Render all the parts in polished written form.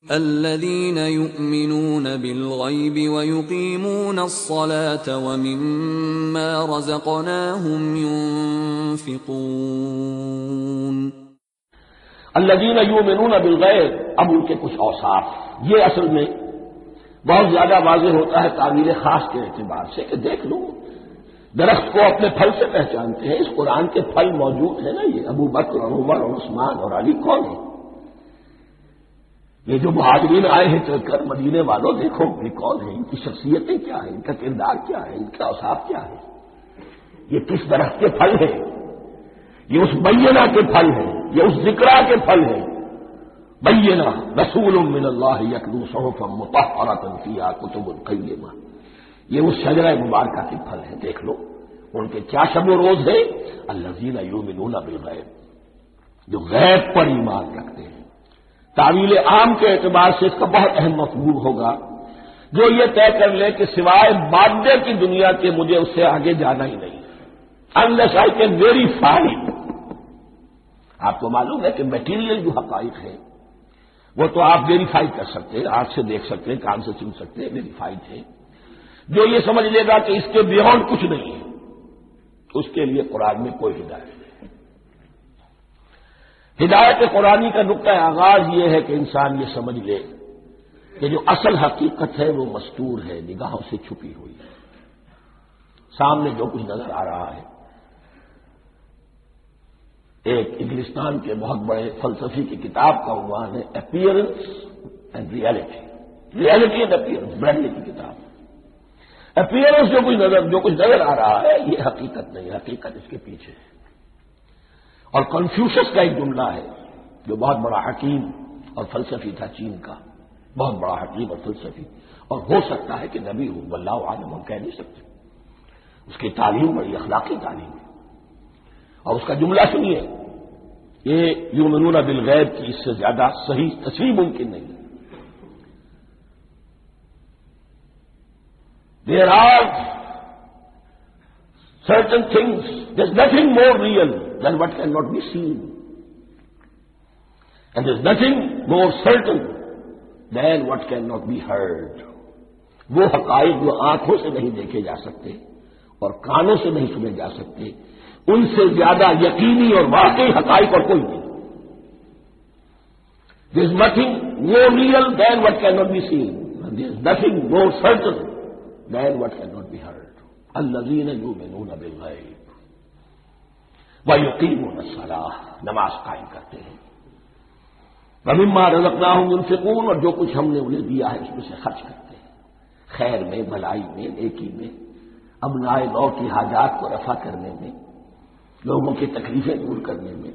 الذين يؤمنون بالغيب ويقيمون الصلاة ومما رزقناهم ينفقون. الذين يؤمنون بالغیب، اب ان کے کچھ اوصاف یہ اصل میں بہت زیادہ واضح ہوتا ہے تعبیر خاص کے اعتبار سے کہ دیکھ لو درخت کو اپنے پھل سے پہچانتے ہیں. اس قرآن کے پھل موجود ہیں نا، یہ ابو بکر اور عمر اور عثمان اور علی کون ہیں؟ یہ جو مہاجرین آئے ہیں چل کر مدینے والوں، دیکھو یہ کون ہیں، ان کی شخصیتیں کیا ہیں، ان کا کردار کیا ہے، ان کا اوصاف کیا ہے، یہ کس درخت کے پھل ہیں؟ یہ اس بینہ کے پھل ہیں، یہ اس ذکرہ کے پھل ہیں. بینہ رسول من اللہ یتلو صحفا مطہرۃ فیہا کتب قیمہ، یہ اس شجرہ مبارکہ کے پھل ہیں. دیکھ لو ان کے کیا شب و روز ہے. الذین یؤمنون بالغیب، جو غیب پر ایمان رکھتے ہیں. تعویل عام کے اعتبار سے اس کا بہت اہم مفہوم ہوگا جو یہ طے کر لے کہ سوائے مادے کی دنیا کے مجھے اس سے آگے جانا ہی نہیں. unless I can verify. آپ کو معلوم ہے کہ میٹیریل جو حقائق ہے وہ تو آپ ویریفائی کر سکتے ہیں، آنکھ سے دیکھ سکتے ہیں، کان سے سن سکتے ہیں، ویریفائڈ ہے. جو یہ سمجھ لے گا کہ اس کے بیونڈ کچھ نہیں ہے اس کے لیے قرآن میں کوئی ہدایت نہیں. ہدایت قرآنی کا نقطہ آغاز یہ ہے کہ انسان یہ سمجھ لے کہ جو اصل حقیقت ہے وہ مستور ہے، نگاہوں سے چھپی ہوئی ہے. سامنے جو کچھ نظر آ رہا ہے، ایک انگلستان کے بہت بڑے فلسفی کی کتاب کا عنوان ہے appearance and reality. Reality and appearance, Bradley کی کتاب. اپیئرنس جو کچھ نظر آ رہا ہے یہ حقیقت نہیں، حقیقت اس کے پیچھے ہے. اور کنفیوشس کا ایک جملہ ہے جو بہت بڑا حکیم اور فلسفی تھا، چین کا بہت بڑا حکیم اور فلسفی، اور ہو سکتا ہے کہ نبی ہو، واللہ عالم، ہم کہہ نہیں سکتے. اس کی تعلیم بڑی اخلاقی تعلیم ہے. اور اس کا جملہ سنیے، یہ یؤمنون بالغیب کی اس سے زیادہ صحیح تصریح ممکن نہیں ہے. There are certain things, there's nothing more real than what cannot be seen. And there's nothing more certain than what cannot be heard. وہ حقائق جو آنکھوں سے نہیں دیکھے جا سکتے اور کانوں سے نہیں سنے جا سکتے، ان سے زیادہ یقینی اور واقعی حقائق اور کوئی نہیں. There's nothing more real than what cannot be seen. And there's nothing more certain than what cannot be heard. الذین یؤمنون بالغیب ویقیمون الصلاۃ، نماز قائم کرتے ہیں. ومما رزقناہم ينفقون، اور جو کچھ ہم نے انہیں دیا ہے اس میں سے خرچ کرتے ہیں، خیر میں، بھلائی میں، نیکی میں، ابنائے نو کی حاجات کو رفع کرنے میں، لوگوں کی تکلیفیں دور کرنے میں،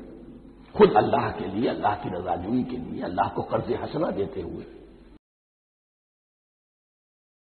خود اللہ کے لیے، اللہ کی رضا جوئی کے لیے، اللہ کو قرض حسنہ دیتے ہوئے.